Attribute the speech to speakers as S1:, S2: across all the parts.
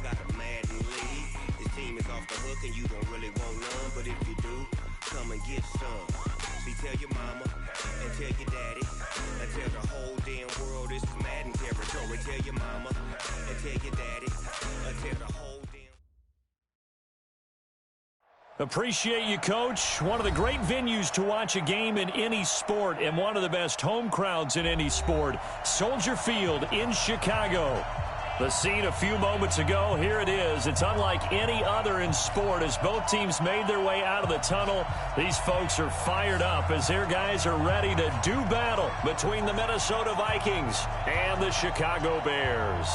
S1: got a Madden lead. His team is off the hook and you don't really want none. But if you do, come and get some. See, tell your mama and tell your daddy and tell the whole damn world this is Madden territory. Tell your mama and tell your daddy and tell the whole damn...
S2: Appreciate you, Coach. One of the great venues to watch a game in any sport and one of the best home crowds in any sport. Soldier Field in Chicago. The scene a few moments ago, here it is. It's unlike any other in sport as both teams made their way out of the tunnel. These folks are fired up as their guys are ready to do battle between the Minnesota Vikings and the Chicago Bears.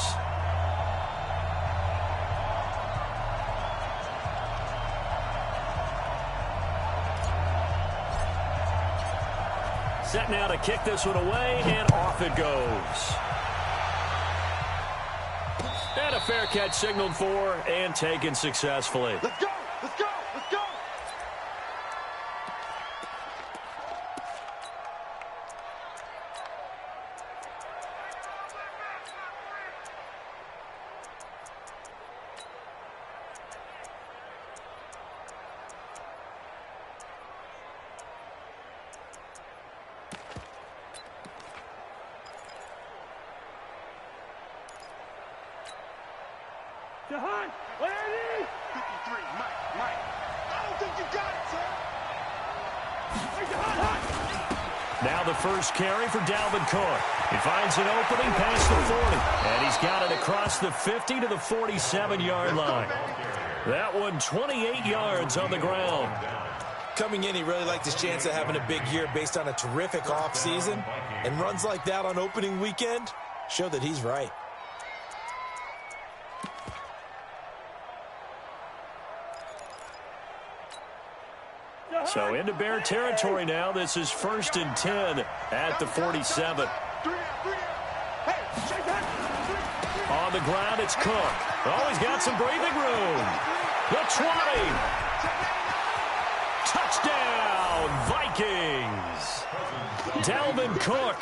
S2: Set now to kick this one away, and off it goes. And a fair catch signaled for and taken successfully.
S3: Let's go! Let's go! Let's go!
S4: Jahan, what are you?
S3: 53, Mike. I don't think you got it, sir.
S4: Hey, Jahan,
S2: Now the first carry for Dalvin Cook. He finds an opening past the 40, and he's got it across the 50 to the 47-yard line. That one 28 yards on the ground.
S5: Coming in, he really liked his chance of having a big year based on a terrific offseason. And runs like that on opening weekend show that he's right.
S2: So into Bear territory now. This is 1st and 10 at the 47. On the ground, it's Cook. Oh, he's got some breathing room. The 20. Touchdown, Vikings. Dalvin Cook,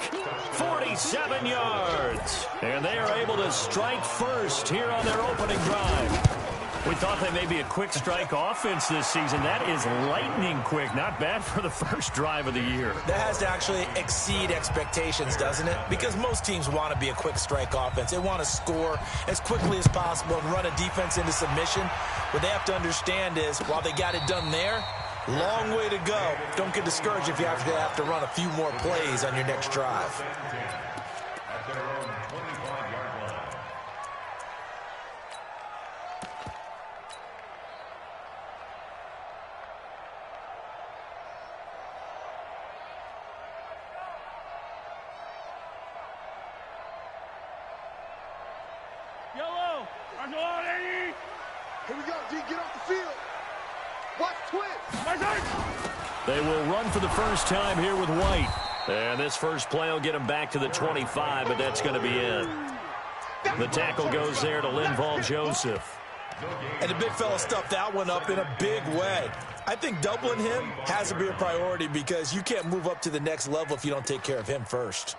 S2: 47 yards. And they are able to strike first here on their opening drive. We thought they may be a quick strike offense this season. That is lightning quick. Not bad for the first drive of the year.
S5: That has to actually exceed expectations, doesn't it? Because most teams want to be a quick strike offense. They want to score as quickly as possible and run a defense into submission. What they have to understand is, while they got it done there, long way to go. Don't get discouraged if you have to run a few more plays on your next drive.
S4: Yellow,
S3: Here we go, D. Get off the field. Watch twist.
S2: They will run for the first time here with White. And this first play will get him back to the 25, but that's going to be it. The tackle goes there to Linval Joseph.
S5: And the big fella stuffed that one up in a big way. I think doubling him has to be a priority because you can't move up to the next level if you don't take care of him first.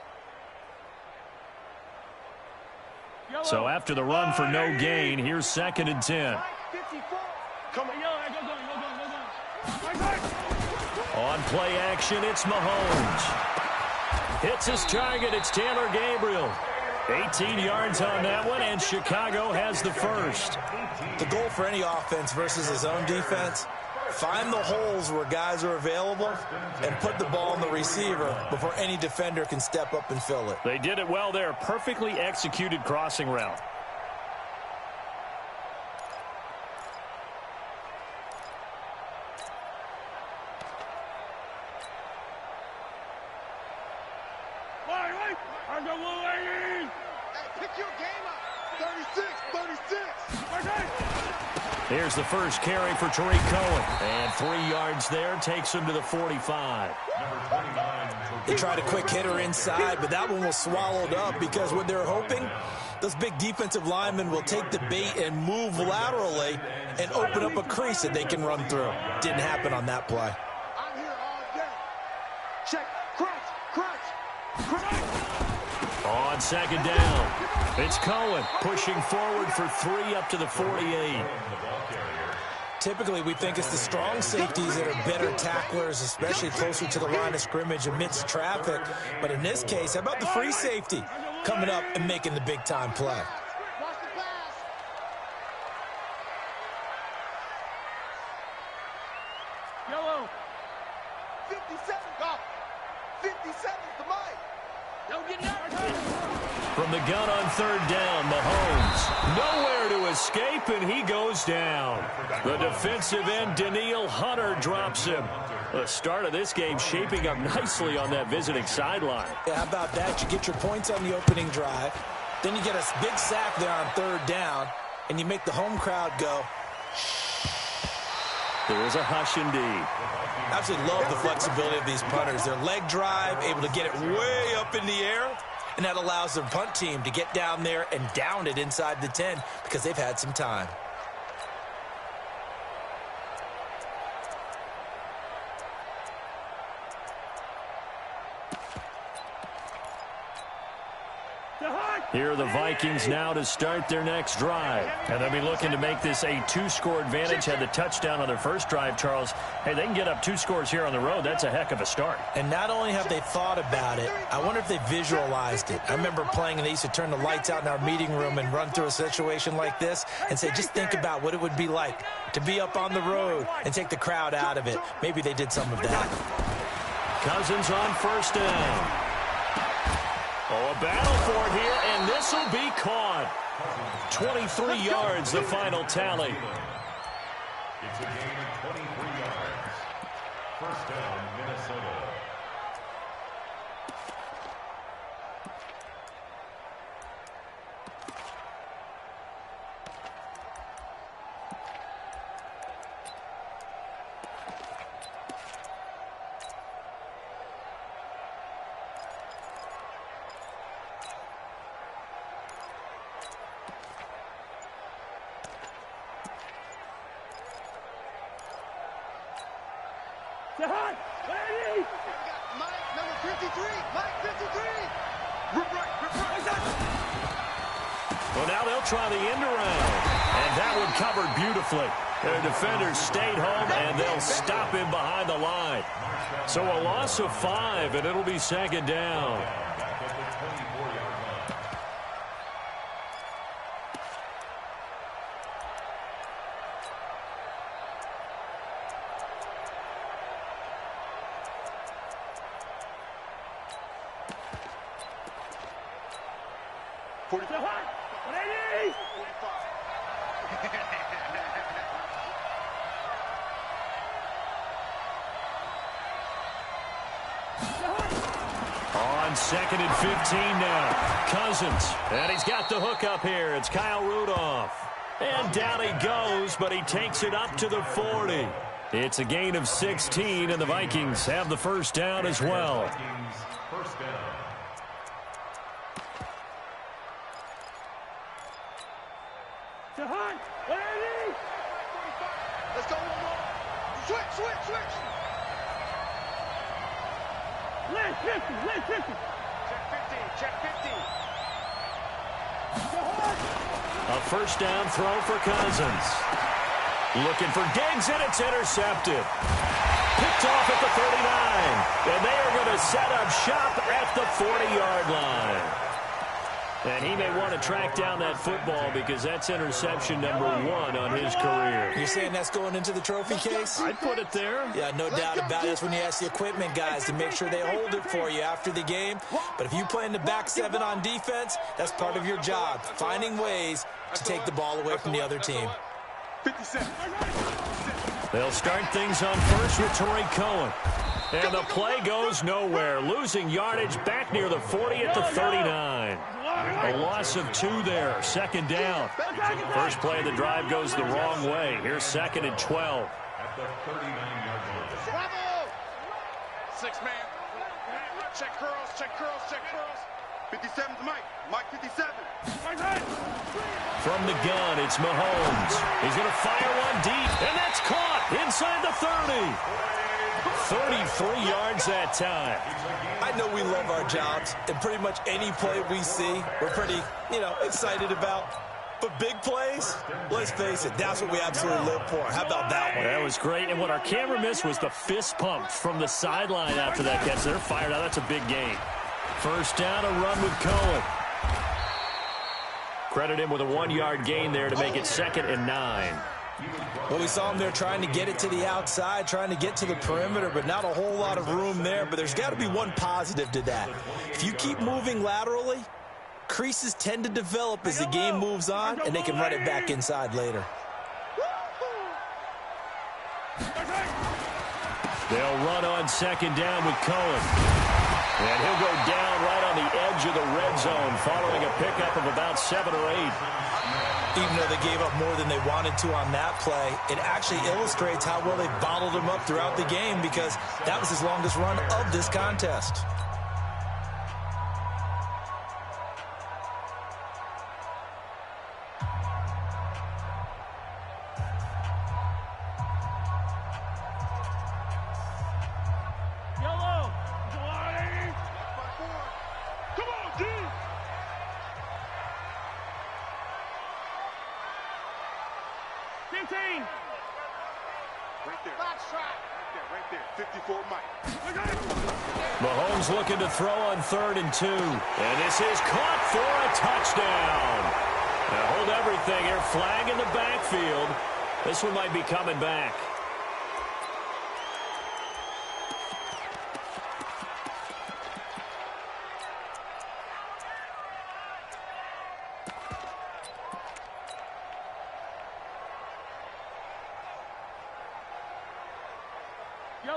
S2: So after the run for no gain, here's 2nd and 10.
S3: Come on.
S2: On play action, it's Mahomes. Hits his target, it's Taylor Gabriel. 18 yards on that one, and Chicago has the first.
S5: The goal for any offense versus his own defense, find the holes where guys are available and put the ball on the receiver before any defender can step up and fill it.
S2: They did it well there. Perfectly executed crossing route.
S3: Pick your game up. 36.
S2: Here's the first carry for Tariq Cohen. And 3 yards there takes him to the 45.
S5: They tried a quick hitter inside, but that one was swallowed up because what they're hoping, those big defensive linemen will take the bait and move laterally and open up a crease that they can run through. Didn't happen on that play.
S3: I'm here all day. Check. Crunch.
S2: On second down, it's Cohen pushing forward for 3 up to the 48.
S5: Typically, we think it's the strong safeties that are better tacklers, especially closer to the line of scrimmage amidst traffic. But in this case, how about the free safety coming up and making the big-time play?
S4: Yellow.
S3: 57, go. 57 to Mike.
S4: Don't get knocked.
S2: From the gun on third down, Mahomes nowhere to escape, and he goes down. The defensive end, Danielle Hunter, drops him. The start of this game shaping up nicely on that visiting sideline.
S5: Yeah, how about that? You get your points on the opening drive, then you get a big sack there on third down, and you make the home crowd go.
S2: There is a hush indeed.
S5: I absolutely love the flexibility of these punters. Their leg drive, able to get it way up in the air, and that allows their punt team to get down there and down it inside the 10 because they've had some time.
S2: Here are the Vikings now to start their next drive. And they'll be looking to make this a 2-score advantage. Had the touchdown on their first drive, Charles. Hey, they can get up 2 scores here on the road. That's a heck of a start.
S5: And not only have they thought about it, I wonder if they visualized it. I remember playing, and they used to turn the lights out in our meeting room and run through a situation like this and say, just think about what it would be like to be up on the road and take the crowd out of it. Maybe they did some of that.
S2: Cousins on first down. Oh, a battle for it here, and this will be caught. 23 yards, the final tally.
S6: It's a gain of 23 yards. First down, Minnesota.
S3: Mike, number 53. Mike, 53. Rip right.
S2: Well, now they'll try the end around. And that one covered beautifully. Their defenders stayed home, and they'll stop him behind the line. So a loss of 5, and it'll be second down.
S6: Back at the 24-yard line.
S2: On second and 15 now. Cousins. And he's got the hook up here. It's Kyle Rudolph. And down he goes, but he takes it up to the 40. It's a gain of 16, and the Vikings have the first down as well.
S6: First down.
S3: Let's go one more. Switch. Check 15.
S2: A first down throw for Cousins. Looking for Diggs, and it's intercepted. Picked off at the 39. And they are going to set up shop at the 40-yard line. And he may want to track down that football because that's interception number 1 on his career.
S5: You're saying that's going into the trophy case?
S2: I'd put it there.
S5: Yeah, no doubt about it. That's when you ask the equipment guys to make sure they hold it for you after the game. But if you play in the back 7 on defense, that's part of your job, finding ways to take the ball away from the other team.
S3: 57.
S2: They'll start things on first with Torrey Cohen. And the play goes nowhere. Losing yardage back near the 40 at the 39. A loss of 2 there. Second down. First play of the drive goes the wrong way. Here's second and 12.
S6: At the 39-yard line.
S3: Bravo! 6-man. Check curls. 57 to Mike. Mike 57.
S2: From the gun, it's Mahomes. He's going to fire one deep, and that's caught inside the 30. 33 yards that time.
S5: I know we love our jobs, and pretty much any play we see, we're pretty, excited about. But big plays, let's face it, that's what we absolutely live for. How about that one?
S2: That was great, and what our camera missed was the fist pump from the sideline after that catch. They're fired out. That's a big gain. First down, a run with Cohen. Credit him with a 1-yard gain there to make it 2nd and 9.
S5: Well, we saw him there trying to get it to the outside, trying to get to the perimeter, but not a whole lot of room there. But there's got to be one positive to that. If you keep moving laterally, creases tend to develop as the game moves on, and they can run it back inside later.
S2: They'll run on 2nd down with Cohen. And he'll go down right on the edge of the red zone following a pickup of about 7 or 8.
S5: Even though they gave up more than they wanted to on that play, it actually illustrates how well they bottled him up throughout the game, because that was his longest run of this contest.
S2: Mahomes looking to throw on 3rd and 2. And this is caught for a touchdown. Now hold everything here. Flag in the backfield. This one might be coming back.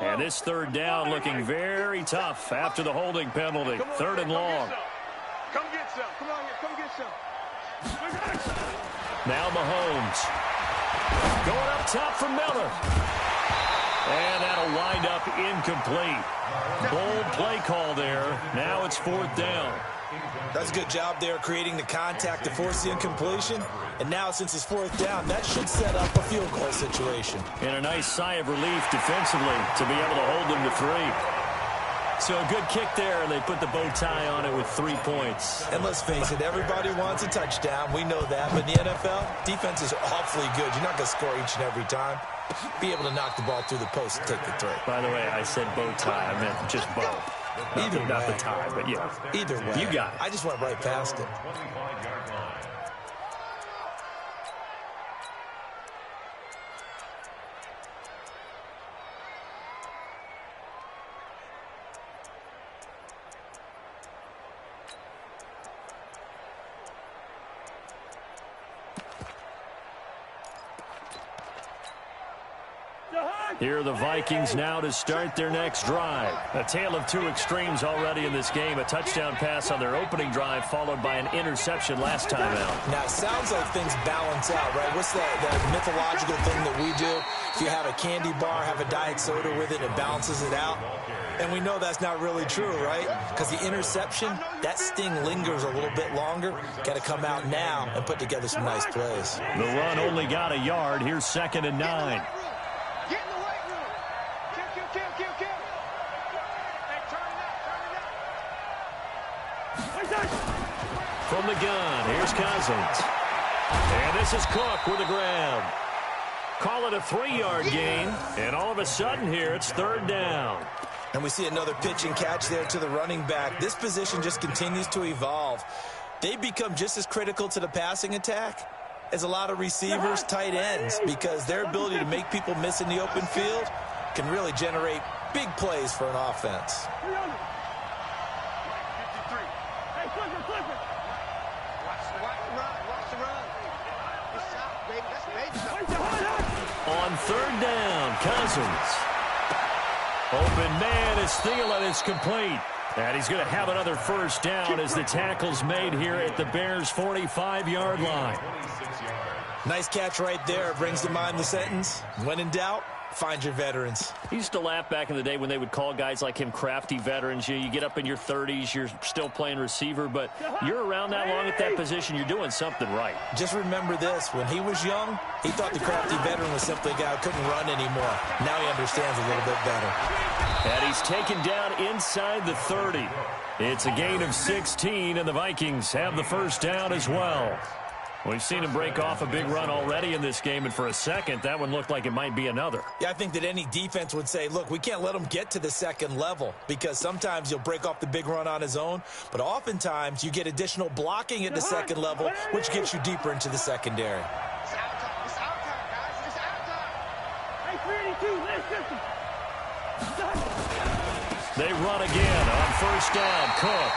S2: And this 3rd down looking very tough after the holding penalty. 3rd and long.
S3: Come get some. Come on here. Come get some.
S2: Now Mahomes. Going up top for Miller. And that'll wind up incomplete. Bold play call there. Now it's 4th down.
S5: That's a good job there creating the contact to force the incompletion. And now, since it's 4th down, that should set up a field goal situation.
S2: And a nice sigh of relief defensively to be able to hold them to 3. So a good kick there, and they put the bow tie on it with 3 points.
S5: And let's face it, everybody wants a touchdown. We know that. But in the NFL, defenses are awfully good. You're not going to score each and every time. Be able to knock the ball through the post and take the 3.
S2: By the way, I said bow tie. I meant just bow. Not the tie, but yeah.
S5: Either way.
S2: You got it.
S5: I just went right past it.
S2: Here are the Vikings now to start their next drive. A tale of 2 extremes already in this game. A touchdown pass on their opening drive, followed by an interception last time out.
S5: Now, it sounds like things balance out, right? What's that mythological thing that we do? If you have a candy bar, have a diet soda with it, it balances it out. And we know that's not really true, right? Because the interception, that sting lingers a little bit longer. Got to come out now and put together some nice plays.
S2: The run only got a yard. Here's 2nd and 9.
S3: Get in the weight room. Kill. Hey, turn it up.
S2: From the gun, here's Cousins. And this is Cook with the grab. Call it a 3-yard gain. And all of a sudden here, it's 3rd down.
S5: And we see another pitch and catch there to the running back. This position just continues to evolve. They become just as critical to the passing attack as a lot of receivers, tight ends, because their ability to make people miss in the open field can really generate big plays for an offense.
S3: 53. Hey, flip it. Watch the run. It's out, baby. That's baby.
S2: On 3rd down, Cousins. Open man is Thielen. It's complete. And he's going to have another 1st down as the tackle's made here at the Bears' 45-yard line.
S5: Nice catch right there. Brings to mind the sentence, when in doubt, Find your veterans.
S2: He used to laugh back in the day when they would call guys like him crafty veterans. You get up in your 30s, you're still playing receiver, but you're around that long at that position, you're doing something right.
S5: Just remember this. When he was young, he thought the crafty veteran was simply a guy who couldn't run anymore. Now he understands a little bit better.
S2: And he's taken down inside the 30. It's a gain of 16, and the Vikings have the first down as well. We've seen him break off a big run already in this game, and for a second, that one looked like it might be another.
S5: Yeah, I think that any defense would say, look, we can't let him get to the second level because sometimes he'll break off the big run on his own, but oftentimes you get additional blocking at the second level, which gets you deeper into the secondary.
S3: It's out time. It's out time, guys. It's out time. Hey, 32, listen.
S2: They run again on first down. Cook.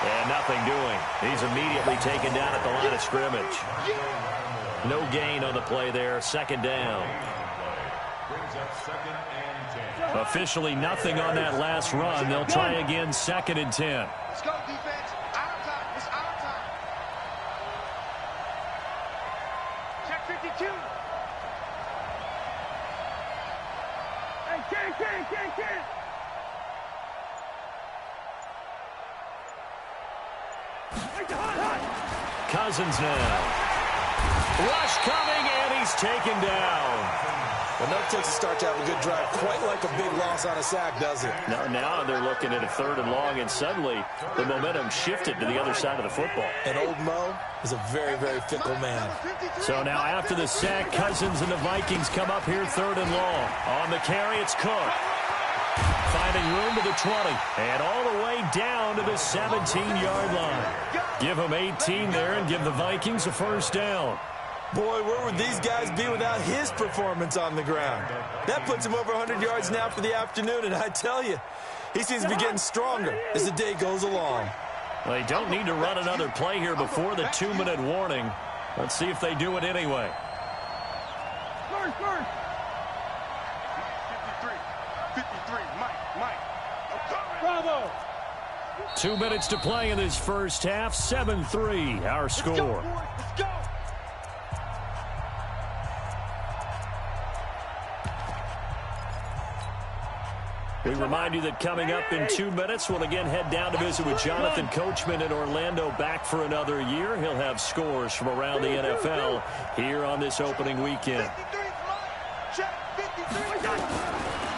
S2: And nothing doing. He's immediately taken down at the line of scrimmage. No gain on the play there. Second down. Officially nothing on that last run. They'll try again, second and 10.
S3: Let's go, defense. Out time. It's out time. Check 52. Hey, Ken.
S2: Cousins now. Rush coming, and he's taken down.
S5: Well, no takes a start to have a good drive, quite like a big loss on a sack, does it?
S2: Now they're looking at a third and long, and suddenly the momentum shifted to the other side of the football.
S5: And old Mo is a very, very fickle man.
S2: So now after the sack, Cousins and the Vikings come up here third and long. On the carry, it's Cook. Finding room to the 20, and all the way down to the 17-yard line. Give them 18 there and give the Vikings a first down.
S5: Boy, where would these guys be without his performance on the ground? That puts him over 100 yards now for the afternoon, and I tell you, he seems to be getting stronger as the day goes along.
S2: Well, they don't need to run another play here before the 2-minute warning. Let's see if they do it anyway.
S3: First. 53, Mike. Bravo.
S2: 2 minutes to play in this first half. 7-3, our score.
S3: Let's go.
S2: We remind you that coming up in 2 minutes, we'll again head down to visit with Jonathan Coachman in Orlando, back for another year. He'll have scores from around the NFL here on this opening weekend.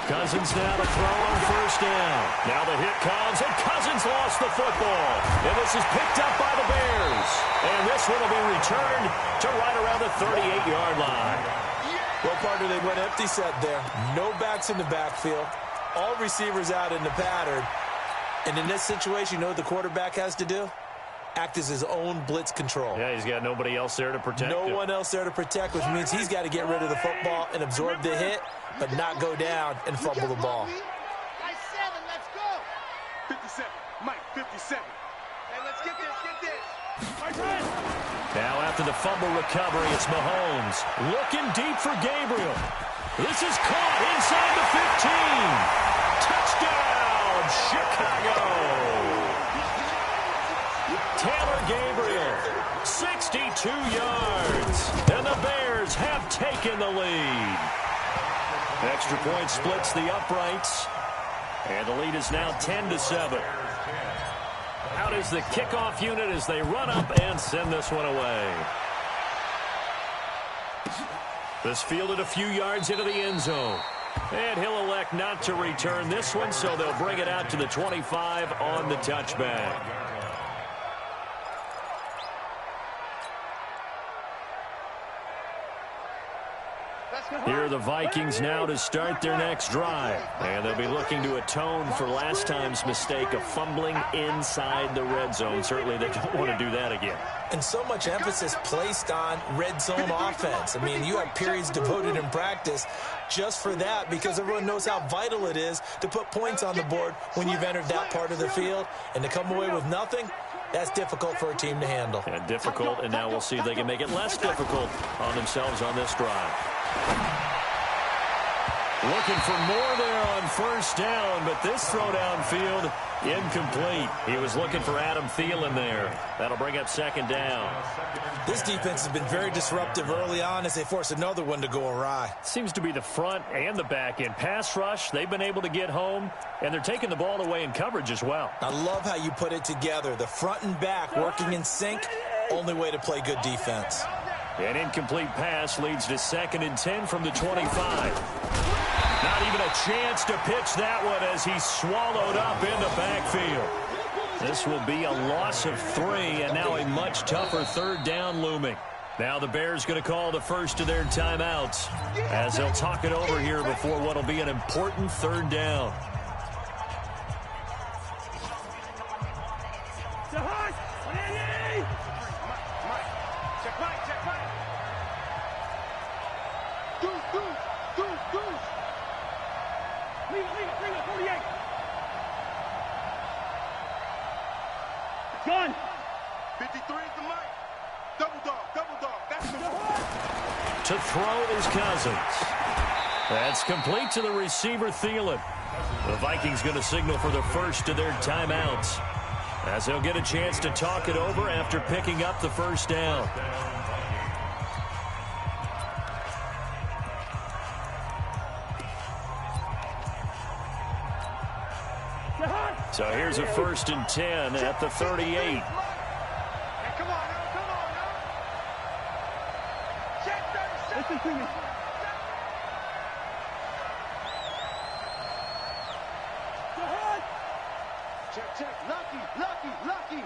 S2: Cousins now to throw on first down. Now the hit comes, and Cousins lost the football. And this is picked up by the Bears. And this one will be returned to right around the 38-yard line.
S5: Well, partner, they went empty set there. No backs in the backfield. All receivers out in the pattern. And in this situation, you know what the quarterback has to do? Act as his own blitz control.
S2: Yeah, he's got nobody else there to protect him.
S5: No one else there to protect, which means he's got to get rid of the football and absorb the hit, but not go down and fumble the ball.
S3: 7, let's go. 57, Mike, 57. Hey, let's get this.
S2: Now after the fumble recovery, it's Mahomes looking deep for Gabriel. This is caught inside the 15. Touchdown, Chicago. Taylor Gabriel, 62 yards. And the Bears have taken the lead. Extra point splits the uprights. And the lead is now 10-7. Out is the kickoff unit as they run up and send this one away. This fielded a few yards into the end zone. And he'll elect not to return this one, so they'll bring it out to the 25 on the touchback. Here are the Vikings now to start their next drive. And they'll be looking to atone for last time's mistake of fumbling inside the red zone. Certainly they don't want to do that again.
S5: And so much emphasis placed on red zone offense. I mean, you have periods devoted in practice just for that because everyone knows how vital it is to put points on the board when you've entered that part of the field. And to come away with nothing, that's difficult for a team to handle.
S2: And difficult, and now we'll see if they can make it less difficult on themselves on this drive. Looking for more there on first down, but this throw downfield incomplete. He was looking for Adam Thielen there. That'll bring up second down.
S5: This defense has been very disruptive early on as they force another one to go awry.
S2: Seems to be the front and the back end. Pass rush, they've been able to get home, and they're taking the ball away in coverage as well.
S5: I love how you put it together. The front and back working in sync, only way to play good defense.
S2: An incomplete pass leads to 2nd and 10 from the 25. Not even a chance to pitch that one as he's swallowed up in the backfield. This will be a loss of 3, and now a much tougher 3rd down looming. Now the Bears going to call the first of their timeouts as they'll talk it over here before what will be an important 3rd down.
S3: Gun. 53 is the mic. Double dog. That's the
S2: To throw is Cousins. That's complete to the receiver, Thielen. The Vikings going to signal for the first of their timeouts as they'll get a chance to talk it over after picking up the first down. So here's a 1st and 10 at the 38.
S3: Hey, come on now. Check 37. Listen to me. Check. Lucky.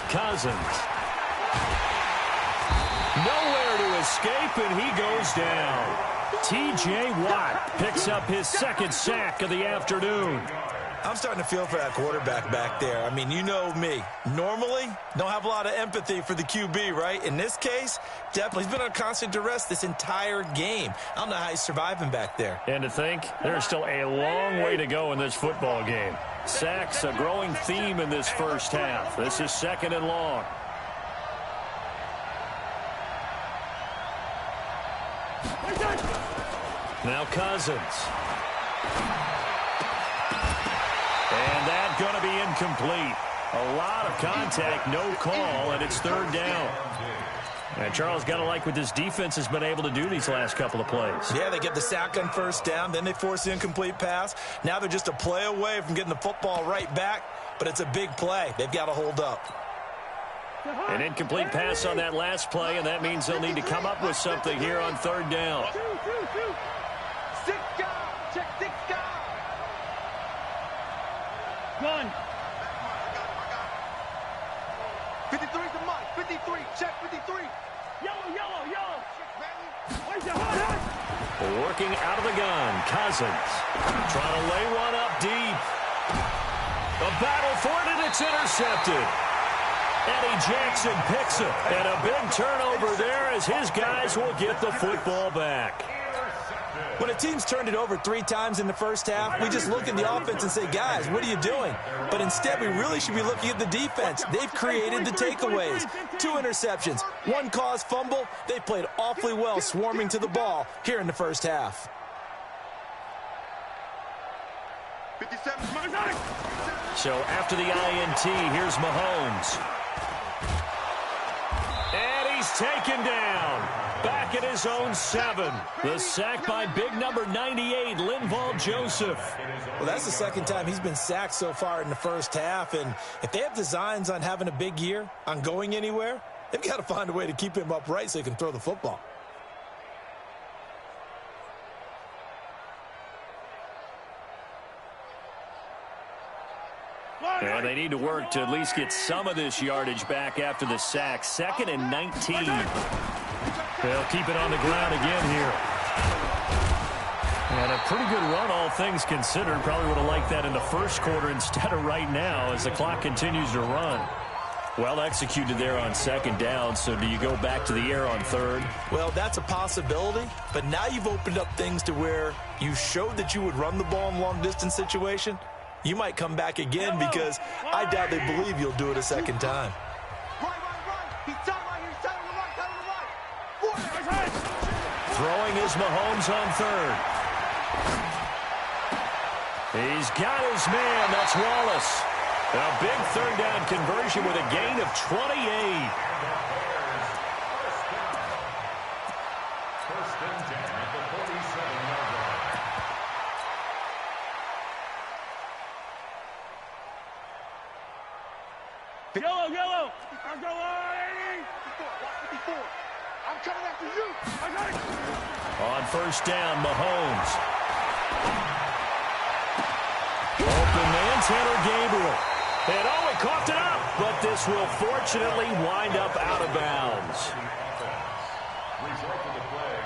S2: Cousins. Nowhere to escape, and he goes down. T.J. Watt picks up his 2nd sack of the afternoon.
S5: I'm starting to feel for that quarterback back there. I mean, you know me. Normally, don't have a lot of empathy for the QB, right? In this case, definitely. He's been on constant duress this entire game. I don't know how he's surviving back there.
S2: And to think, there's still a long way to go in this football game. Sacks, a growing theme in this first half. This is 2nd and long. Now Cousins. And that's going to be incomplete. A lot of contact, no call, and it's 3rd down. And Charles, got to like what this defense has been able to do these last couple of plays.
S5: Yeah, they get the sack on first down, then they force the incomplete pass. Now they're just a play away from getting the football right back, but it's a big play. They've got to hold up.
S2: An incomplete pass on that last play, and that means they'll need to come up with something here on 3rd down.
S3: 6 guys. Check 6 guys. Gun. 53 is the mic. 53. Check 53. Yellow. Where's your heart?
S2: Working out of the gun, Cousins. Trying to lay one up deep. The battle for it, and it's intercepted. Eddie Jackson picks it. And a big turnover there as his guys will get the football back.
S5: When a team's turned it over 3 times in the first half, we just look at the offense and say, guys, what are you doing? But instead, we really should be looking at the defense. They've created the takeaways. 2 interceptions, 1 caused fumble. They played awfully well swarming to the ball here in the first half.
S3: 57.
S2: So after the INT, here's Mahomes. And he's taken down. Back at his own 7. The sack by big number 98, Linval Joseph.
S5: Well, that's the 2nd time he's been sacked so far in the first half. And if they have designs on having a big year, on going anywhere, they've got to find a way to keep him upright so he can throw the football.
S2: And they need to work to at least get some of this yardage back after the sack. 2nd and 19. They'll keep it on the ground again here. And a pretty good run, all things considered. Probably would have liked that in the first quarter instead of right now as the clock continues to run. Well executed there on 2nd down. So do you go back to the air on 3rd?
S5: Well, that's a possibility. But now you've opened up things to where you showed that you would run the ball in long-distance situation. You might come back again because I doubt they believe you'll do it a 2nd time.
S3: Right. He's tight right here. He's tight on the right.
S2: Throwing is Mahomes on third. He's got his man. That's Wallace. A big third down conversion with a gain of 28.
S6: First and 10 at the 47-yard line.
S4: Yellow. I'm going. 54. I'm coming after you. I got it.
S2: On first down, Mahomes. Open man, Tanner Gabriel. And he coughed it up, but this will fortunately wind up out of bounds.
S6: Result of the play,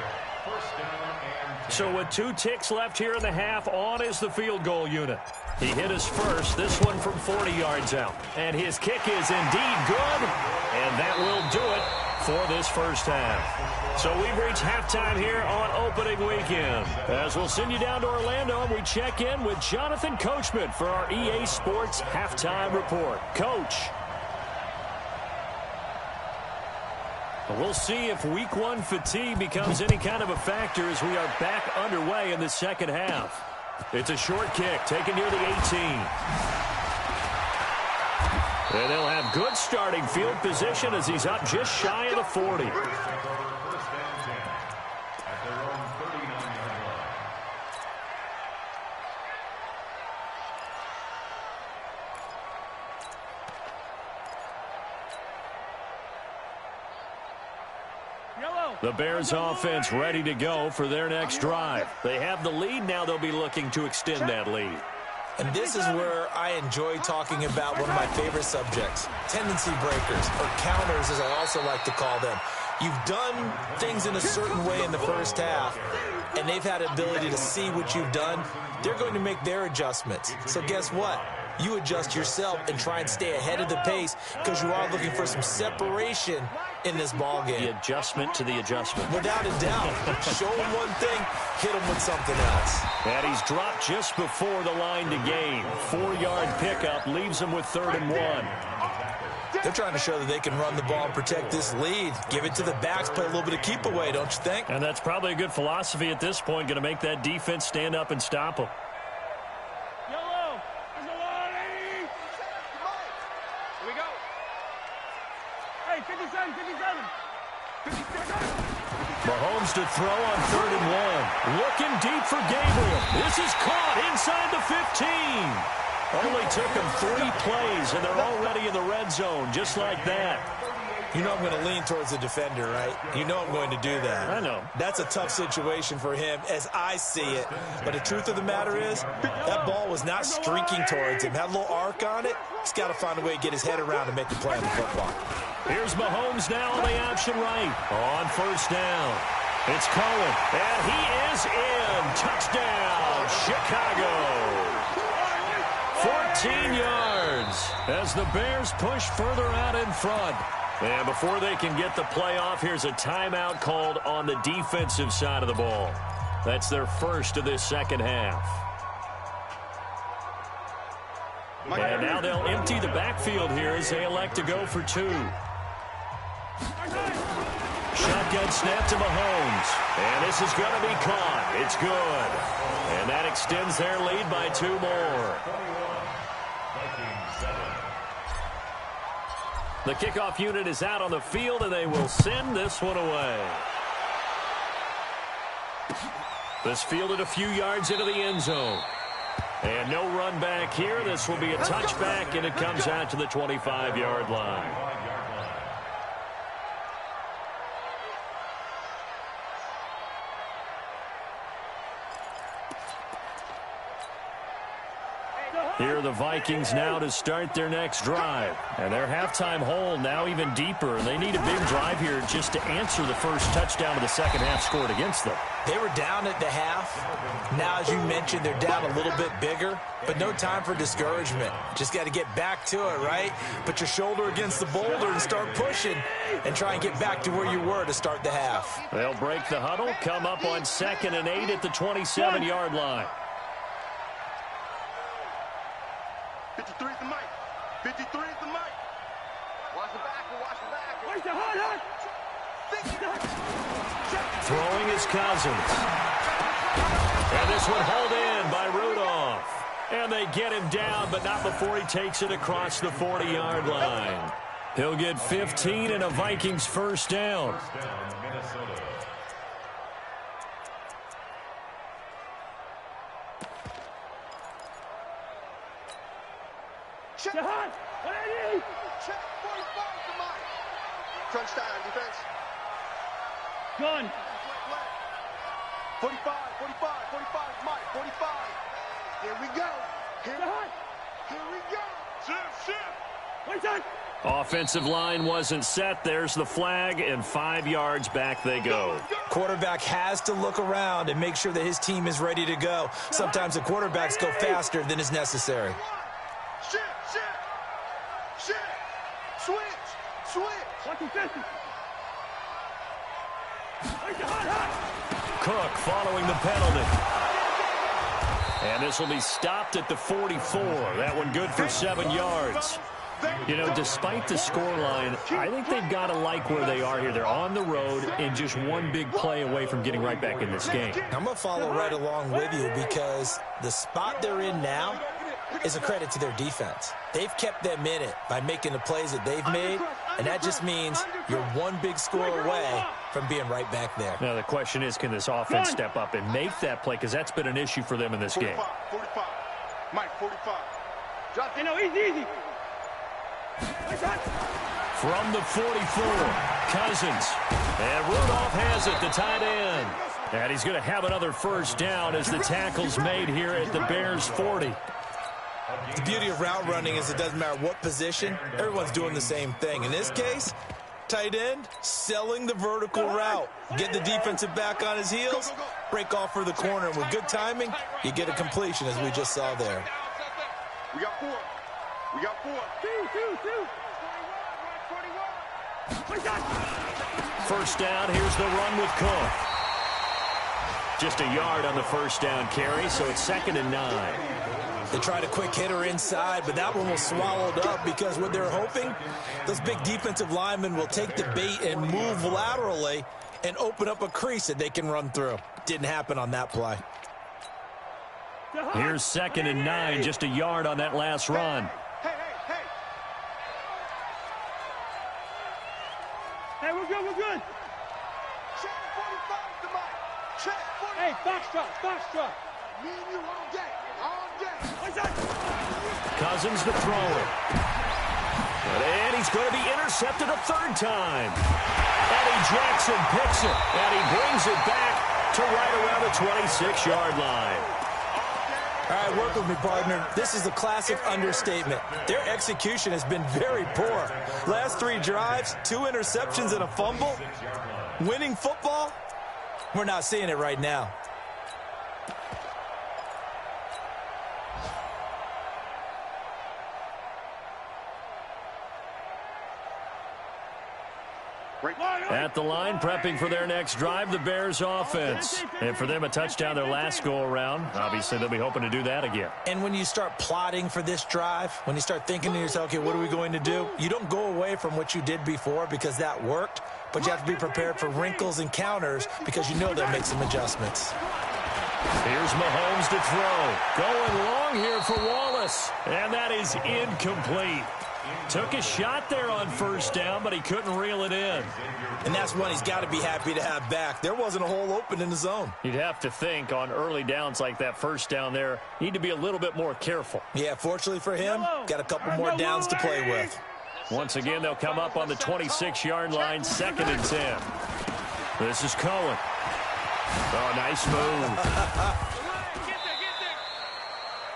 S6: first down and 10.
S2: So with 2 ticks left here in the half, on is the field goal unit. He hit his first, this one from 40 yards out. And his kick is indeed good, and that will do it for this first half. So we've reached halftime here on opening weekend. As we'll send you down to Orlando, and we check in with Jonathan Coachman for our EA Sports Halftime Report. Coach. We'll see if week 1 fatigue becomes any kind of a factor as we are back underway in the second half. It's a short kick taken near the 18. And they'll have good starting field position as he's up just shy of the 40.
S6: First and 10 at their own 39-yard line.
S2: The Bears offense ready to go for their next drive. They have the lead now. They'll be looking to extend that lead.
S5: And this is where I enjoy talking about one of my favorite subjects, tendency breakers, or counters as I also like to call them. You've done things in a certain way in the first half, and they've had the ability to see what you've done. They're going to make their adjustments. So guess what? You adjust yourself and try and stay ahead of the pace because you are looking for some separation in this ball game.
S2: The adjustment to the adjustment.
S5: Without a doubt. Show him one thing, hit him with something else.
S2: And he's dropped just before the line to gain. 4-yard pickup leaves him with 3rd and 1.
S5: They're trying to show that they can run the ball and protect this lead. Give it to the backs, play a little bit of keep away, don't you think?
S2: And that's probably a good philosophy at this point, going to make that defense stand up and stop them.
S4: Yellow. There's a line. Here we go. Hey, 57. 57.
S2: Mahomes to throw on 3rd and 1. Looking deep for Gabriel. This is caught inside the 15. Only took them 3 plays, and they're already in the red zone, just like that.
S5: You know I'm going to lean towards the defender, right? You know I'm going to do that.
S2: I know.
S5: That's a tough situation for him as I see it. But the truth of the matter is, that ball was not streaking towards him. Had a little arc on it. He's got to find a way to get his head around and make the play on the football.
S2: Here's Mahomes now on the option right. On first down. It's Cohen, and he is in. Touchdown, Chicago. 14 yards as the Bears push further out in front. And before they can get the play off, here's a timeout called on the defensive side of the ball. That's their first of this second half. And now they'll empty the backfield here as they elect to go for 2. Shotgun snap to Mahomes. And this is going to be caught. It's good. And that extends their lead by 2 more. The kickoff unit is out on the field, and they will send this one away. This fielded a few yards into the end zone. And no run back here. This will be a touchback, and it comes out to the 25-yard line. Here are the Vikings now to start their next drive. And their halftime hole now even deeper. And they need a big drive here just to answer the first touchdown of the second half scored against them.
S5: They were down at the half. Now, as you mentioned, they're down a little bit bigger. But no time for discouragement. Just got to get back to it, right? Put your shoulder against the boulder and start pushing. And try and get back to where you were to start the half.
S2: They'll break the huddle. Come up on 2nd and 8 at the 27-yard line.
S3: 53 is the mic. 53 is the mic. Watch the back. Watch the back.
S4: Watch the hard.
S3: Check.
S2: Throwing is Cousins. And this one hauled in by Rudolph. And they get him down, but not before he takes it across the 40-yard line. He'll get 15 and a Vikings first down.
S6: First down, Minnesota.
S4: Check. Check. 45 to Mike. Crunch time, defense.
S3: Gun.
S4: 45, Mike, 45. Here we go. Here we go. Shift.
S3: Wait time.
S2: Offensive line wasn't set. There's the flag, and 5 yards back they go.
S5: Quarterback has to look around and make sure that his team is ready to go. Sometimes the quarterbacks go faster than is necessary.
S4: Shift. Switch.
S3: Watch him 50.
S2: Cook following the penalty. And this will be stopped at the 44. That one good for 7 yards. You know, despite the scoreline, I think they've got to like where they are here. They're on the road and just one big play away from getting right back in this game.
S5: I'm going to follow right along with you because the spot they're in now is a credit to their defense. They've kept them in it by making the plays that they've made, and that just means you're one big score away from being right back there.
S2: Now, the question is, can this offense step up and make that play? Because that's been an issue for them in this game.
S4: 45. Mike, 45.
S3: Drop. Easy.
S2: From the 44, Cousins. And Rudolph has it, the tight end. And he's going to have another first down as the tackle's made here at the Bears' 40.
S5: The beauty of route running is it doesn't matter what position, everyone's doing the same thing. In this case, tight end, selling the vertical route. Get the defensive back on his heels, break off for the corner. And with good timing, you get a completion, as we just saw there.
S4: We got four.
S2: First down, here's the run with Cook. Just a yard on the first down carry, so it's 2nd and 9.
S5: They tried a quick hitter inside, but that one was swallowed up because what they're hoping, those big defensive linemen will take the bait and move laterally and open up a crease that they can run through. Didn't happen on that play.
S2: Here's 2nd and 9, just a yard on that last run.
S3: Hey, we're good.
S4: Check 45 to Mike. Check 45.
S3: Hey, foxtrot.
S4: Me and you all day.
S2: Cousins the thrower. And he's going to be intercepted a 3rd time. Eddie Jackson picks it, and he brings it back to right around the 26-yard line.
S5: All right, work with me, partner. This is a classic understatement. Their execution has been very poor. Last 3 drives, 2 interceptions and a fumble. Winning football? We're not seeing it right now.
S2: At the line, prepping for their next drive, the Bears offense. And for them, a touchdown their last go-around. Obviously, they'll be hoping to do that again.
S5: And when you start plotting for this drive, when you start thinking to yourself, okay, what are we going to do? You don't go away from what you did before because that worked, but you have to be prepared for wrinkles and counters because you know they'll make some adjustments.
S2: Here's Mahomes to throw. Going long here for Wallace. And that is incomplete. Took a shot there on first down, but he couldn't reel it in.
S5: And that's one he's got to be happy to have back. There wasn't a hole open in the zone.
S2: You'd have to think on early downs like that first down there, need to be a little bit more careful.
S5: Yeah, fortunately for him, got a couple more downs to play with.
S2: Once again, they'll come up on the 26-yard line, 2nd and 10. This is Cohen. Oh, nice move.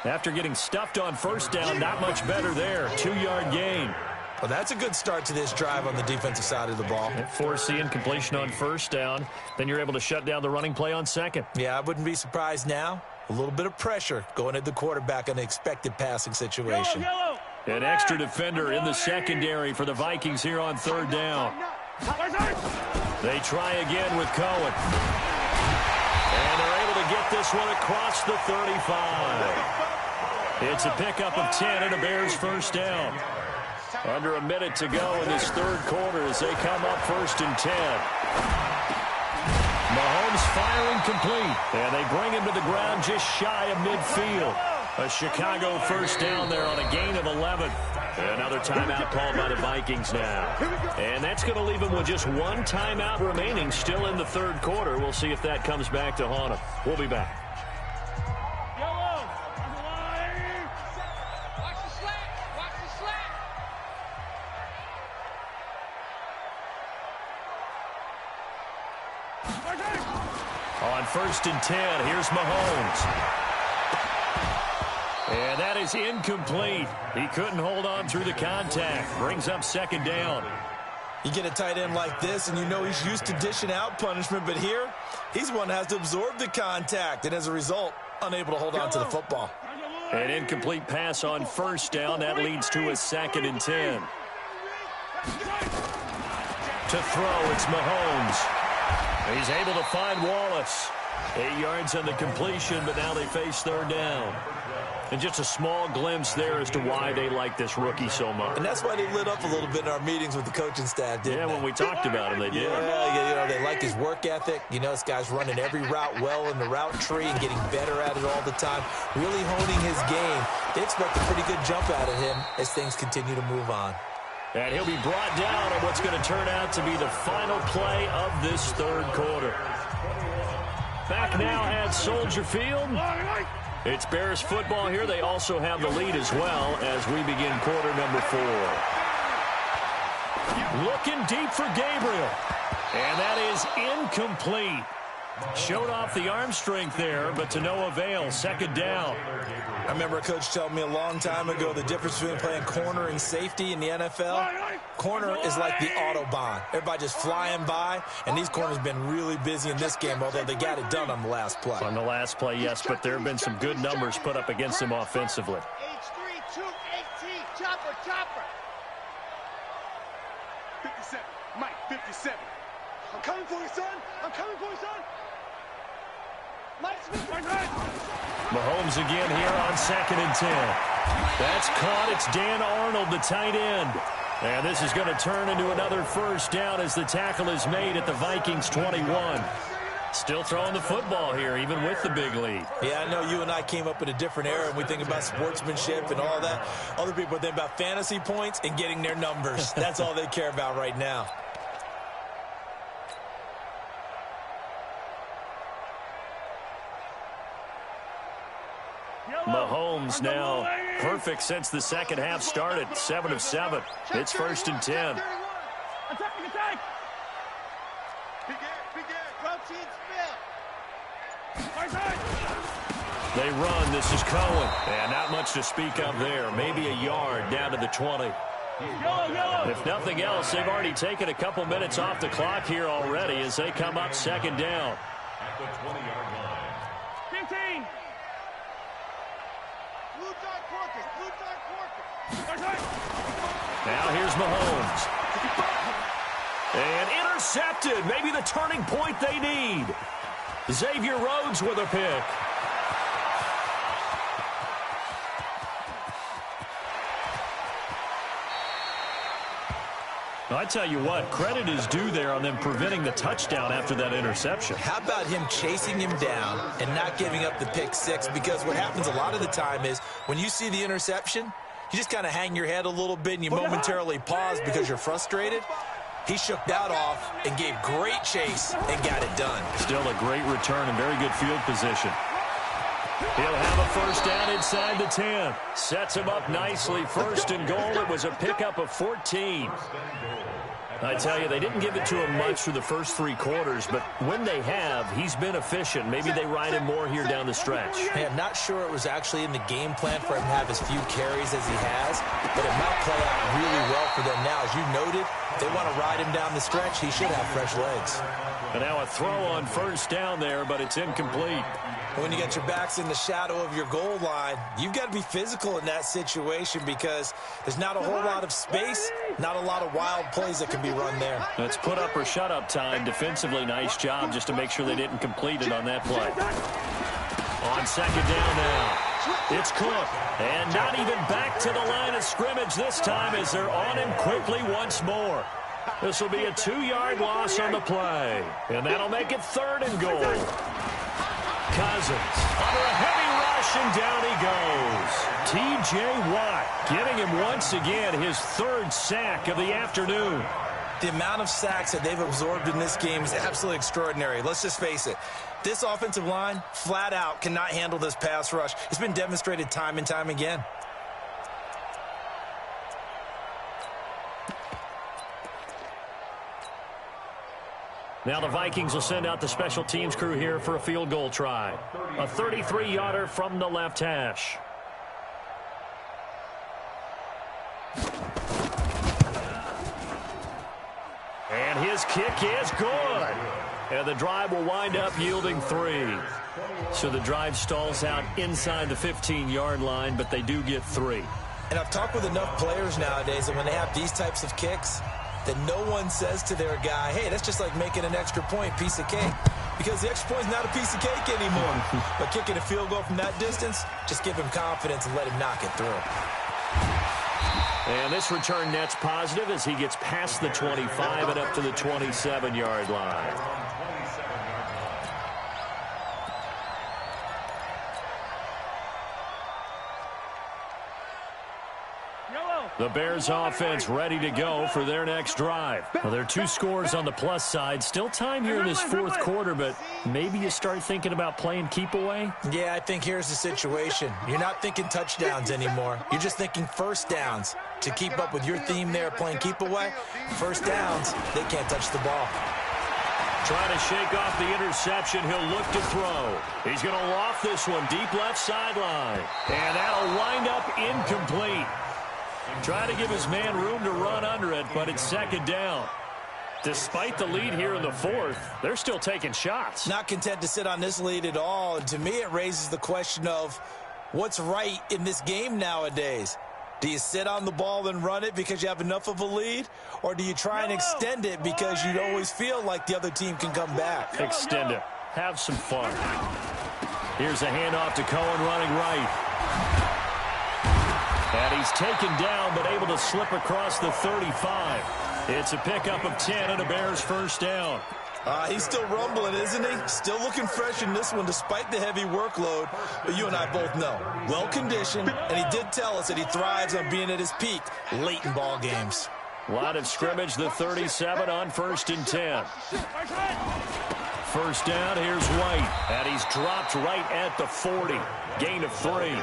S2: After getting stuffed on first down, not much better there. 2-yard gain.
S5: Well, that's a good start to this drive on the defensive side of the ball.
S2: Foreseeing completion on first down. Then you're able to shut down the running play on 2nd.
S5: Yeah, I wouldn't be surprised now. A little bit of pressure going at the quarterback in an expected passing situation.
S2: An extra defender in the secondary for the Vikings here on 3rd down. They try again with Cohen. And they're able to get this one across the 35. It's a pickup of 10 and a Bears first down. Under a minute to go in this 3rd quarter as they come up 1st and 10. firing complete. And they bring him to the ground just shy of midfield. A Chicago first down there on a gain of 11. Another timeout called by the Vikings now. And that's going to leave them with just one timeout remaining still in the third quarter. We'll see if that comes back to haunt them. We'll be back. On 1st and 10, here's Mahomes. And that is incomplete. He couldn't hold on through the contact. Brings up 2nd down.
S5: You get a tight end like this, and you know he's used to dishing out punishment, but here, he's one that has to absorb the contact, and as a result, unable to hold on to the football.
S2: An incomplete pass on 1st down. That leads to a 2nd and 10. To throw, it's Mahomes. He's able to find Wallace. 8 yards on the completion, but now they face 3rd down. And just a small glimpse there as to why they like this rookie so much.
S5: And that's why they lit up a little bit in our meetings with the coaching staff, didn't they?
S2: When we talked about him, they did.
S5: Yeah, they like his work ethic. You know, this guy's running every route well in the route tree and getting better at it all the time, really honing his game. They expect a pretty good jump out of him as things continue to move on.
S2: And he'll be brought down on what's going to turn out to be the final play of this third quarter. Back now at Soldier Field. It's Bears football here. They also have the lead as well as we begin quarter number 4. Looking deep for Gabriel. And that is incomplete. Showed off the arm strength there, but to no avail. 2nd down.
S5: I remember a coach telling me a long time ago the difference between playing corner and safety in the NFL. Corner is like the Autobahn. Everybody just flying by, and these corners have been really busy in this game, although they got it done on the last play.
S2: On the last play, yes, but there have been some good numbers put up against them offensively.
S3: H3, 218, chopper.
S4: 57, Mike, 57. I'm coming for you, son. I'm coming for you, son. Mike Smith,
S2: Mahomes again here on 2nd and 10. That's caught. It's Dan Arnold, the tight end. And this is going to turn into another first down as the tackle is made at the Vikings 21. Still throwing the football here, even with the big lead.
S5: Yeah, I know you and I came up in a different era, and we think about sportsmanship and all that. Other people think about fantasy points and getting their numbers. That's all they care about right now.
S2: Mahomes now perfect since the second half started. 7 of 7. It's 1st and 10.
S3: Attack. Protein spill.
S2: They run. This is Cohen. And not much to speak of there. Maybe a yard down to the 20. If nothing else, they've already taken a couple minutes off the clock here already as they come up 2nd down.
S6: At the 20-yard line.
S3: 15. Blue dog Porkers.
S2: Now here's Mahomes. And intercepted. Maybe the turning point they need. Xavier Rhodes with a pick. I tell you what, credit is due there on them preventing the touchdown after that interception.
S5: How about him chasing him down and not giving up the pick 6? Because what happens a lot of the time is when you see the interception, you just kind of hang your head a little bit and you momentarily pause because you're frustrated. He shook that off and gave great chase and got it done.
S2: Still a great return and very good field position. He'll have a first down inside the 10. Sets him up nicely. 1st and goal. It was a pickup of 14. I tell you, they didn't give it to him much through the first 3 quarters, but when they have, he's been efficient. Maybe they ride him more here down the stretch.
S5: Hey, I'm not sure it was actually in the game plan for him to have as few carries as he has, but it might play out really well for them now. As you noted, if they want to ride him down the stretch, he should have fresh legs.
S2: And now a throw on first down there, but it's incomplete.
S5: When you get your backs in the shadow of your goal line, you've got to be physical in that situation because there's not a whole lot of space, not a lot of wild plays that can be run there.
S2: It's put up or shut up time. Defensively, nice job just to make sure they didn't complete it on that play. On 2nd down now, it's Cook. And not even back to the line of scrimmage this time as they're on him quickly once more. This will be a 2-yard loss on the play. And that'll make it 3rd and goal. Cousins under a heavy rush, and down he goes. T.J. Watt getting him once again his 3rd sack of the afternoon.
S5: The amount of sacks that they've absorbed in this game is absolutely extraordinary. Let's just face it. This offensive line, flat out, cannot handle this pass rush. It's been demonstrated time and time again.
S2: Now the Vikings will send out the special teams crew here for a field goal try. A 33-yarder from the left hash. And his kick is good. And the drive will wind up yielding 3. So the drive stalls out inside the 15-yard line, but they do get 3.
S5: And I've talked with enough players nowadays that when they have these types of kicks, that no one says to their guy, hey, that's just like making an extra point, piece of cake. Because the extra point is not a piece of cake anymore. But kicking a field goal from that distance, just give him confidence and let him knock it through.
S2: And this return net's positive as he gets past the 25 and up to the 27-yard line. The Bears offense ready to go for their next drive. Well, there are 2 scores on the plus side. Still time here in this 4th quarter, but maybe you start thinking about playing keep away?
S5: Yeah, I think here's the situation. You're not thinking touchdowns anymore. You're just thinking first downs. To keep up with your theme there playing keep away, first downs, they can't touch the ball.
S2: Trying to shake off the interception. He'll look to throw. He's going to loft this one deep left sideline. And that'll wind up incomplete. Trying to give his man room to run under it, but it's 2nd down. Despite the lead here in the 4th, they're still taking shots.
S5: Not content to sit on this lead at all. And to me, it raises the question of what's right in this game nowadays. Do you sit on the ball and run it because you have enough of a lead? Or do you try and extend it because you always feel like the other team can come back?
S2: Extend it. Have some fun. Here's a handoff to Cohen running right. And he's taken down, but able to slip across the 35. It's a pickup of 10 and a Bears first down.
S5: He's still rumbling, isn't he? Still looking fresh in this one despite the heavy workload. But you and I both know, well-conditioned, and he did tell us that he thrives on being at his peak late in ball games.
S2: Line of scrimmage, the 37 on 1st and 10. First down, here's White. And he's dropped right at the 40. Gain of 3.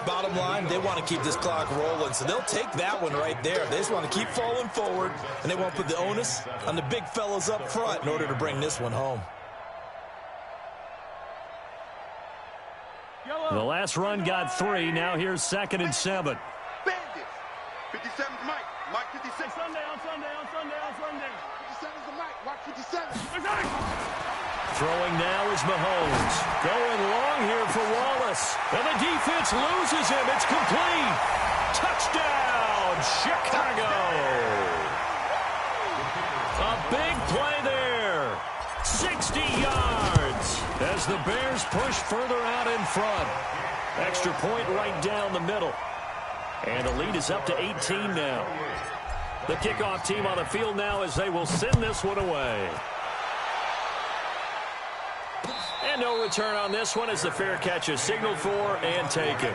S5: Bottom line, they want to keep this clock rolling, so they'll take that one right there. They just want to keep falling forward, and they want to put the onus on the big fellas up front in order to bring this one home.
S2: The last run got 3. Now here's 2nd and 7.
S4: Bandits. 57's Mike. Mike 56. Sundown. 57's the Mike. Mike 57.
S2: Throwing now is Mahomes. Going long here for Wallace. And the defense loses him. It's complete. Touchdown, Chicago. A big play there. 60 yards as the Bears push further out in front. Extra point right down the middle. And the lead is up to 18 now. The kickoff team on the field now as they will send this one away. And no return on this one as the fair catch is signaled for and taken.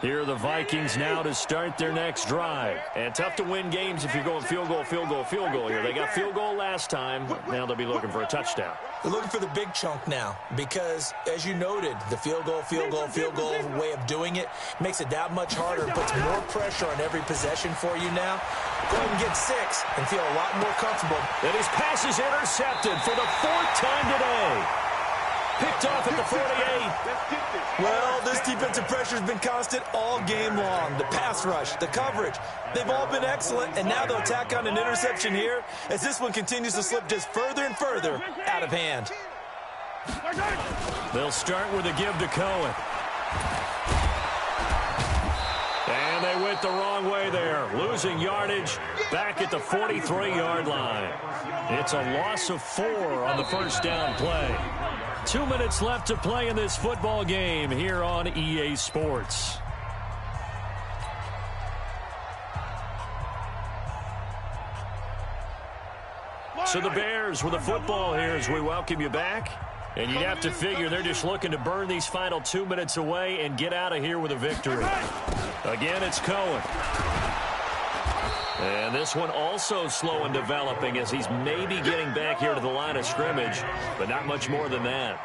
S2: Here are the Vikings now to start their next drive. And tough to win games if you're going field goal here. They got field goal last time. Now they'll be looking for a touchdown.
S5: They're looking for the big chunk now because, as you noted, the field goal way of doing it makes it that much harder. It puts more pressure on every possession for you now. Go ahead and get 6 and feel a lot more comfortable.
S2: And his pass is intercepted for the 4th time today. Picked off at the 48.
S5: Well, this defensive pressure has been constant all game long. The pass rush, the coverage, they've all been excellent, and now they'll tack on an interception here as this one continues to slip just further and further out of hand.
S2: They'll start with a give to Cohen. And they went the wrong way there, losing yardage back at the 43-yard line. It's a loss of 4 on the first down play. 2 minutes left to play in this football game here on EA Sports. So the Bears with the football here as we welcome you back. And you'd have to figure they're just looking to burn these final 2 minutes away and get out of here with a victory. Again, it's Cohen. And this one also slow in developing as he's maybe getting back here to the line of scrimmage, but not much more than that.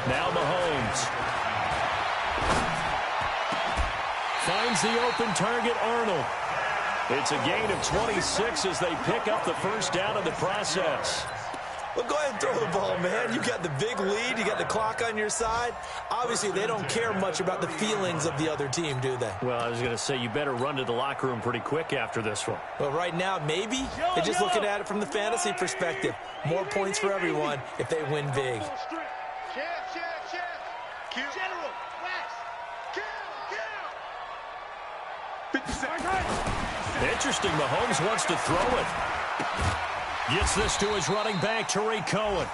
S2: Now Mahomes finds the open target, Arnold. It's a gain of 26 as they pick up the first down in the process.
S5: Well, go ahead and throw the ball, man. You got the big lead. You got the clock on your side. Obviously, they don't care much about the feelings of the other team, do they?
S2: Well, I was going to say, you better run to the locker room pretty quick after this one.
S5: Well, right now, maybe. They're just looking at it from the fantasy perspective. More points for everyone if they win big.
S3: General, Wax,
S2: Interesting. Mahomes wants to throw it. Gets this to his running back, Tariq Cohen.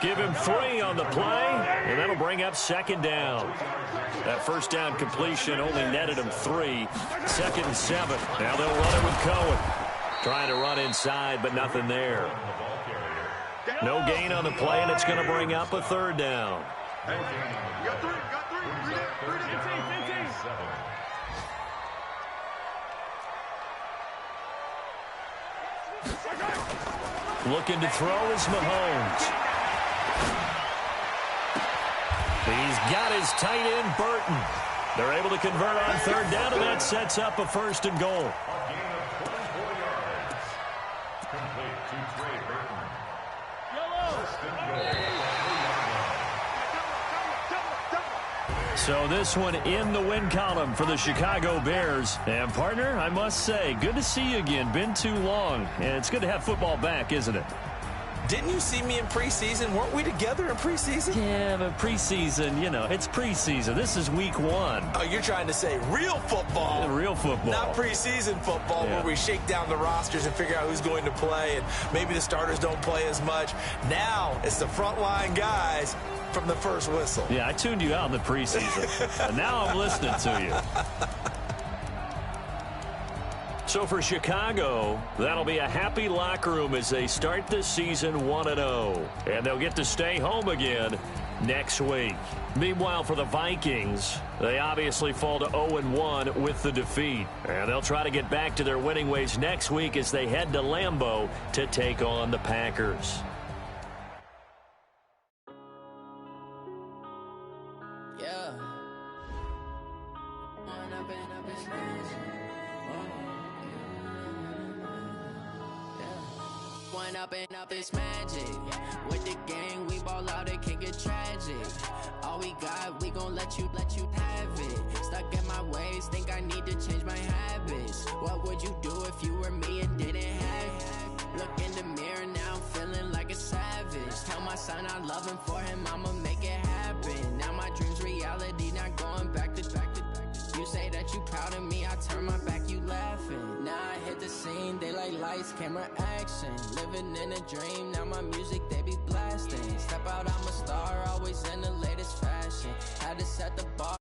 S2: Give him 3 on the play, and that'll bring up second down. That first down completion only netted him 3. 2nd and 7. Now they'll run it with Cohen. Trying to run inside, but nothing there. No gain on the play, and it's going to bring up a 3rd down.
S4: Got three. Read it. 15.
S2: Looking to throw is Mahomes. He's got his tight end, Burton. They're able to convert on 3rd down, and that sets up a 1st and goal. So this one in the win column for the Chicago Bears. And, partner, I must say, good to see you again. Been too long. And it's good to have football back, isn't it?
S5: Didn't you see me in preseason? Weren't we together in preseason?
S2: Yeah, but preseason, you know, it's preseason. This is week 1.
S5: Oh, you're trying to say real football.
S2: Real football.
S5: Not preseason football where we shake down the rosters and figure out who's going to play, and maybe the starters don't play as much. Now it's the frontline guys from the first whistle.
S2: Yeah, I tuned you out in the preseason. And now I'm listening to you. So for Chicago, that'll be a happy locker room as they start this season 1-0. And they'll get to stay home again next week. Meanwhile, for the Vikings, they obviously fall to 0-1 with the defeat. And they'll try to get back to their winning ways next week as they head to Lambeau to take on the Packers.
S7: Up it's magic. With the gang, we ball out, it can get tragic. All we got, we gon' let you have it. Stuck in my ways, think I need to change my habits. What would you do if you were me and didn't have it? Look in the mirror, now I'm feeling like a savage. Tell my son I love him, for him I'ma make it happen. Now my dream's reality, not going back to. You say that you proud of me, I turn my back, you laughing. Now I hit the scene, they like lights, camera, action. Living in a dream, now my music, they be blasting. Step out, I'm a star, always in the latest fashion. Had to set the bar.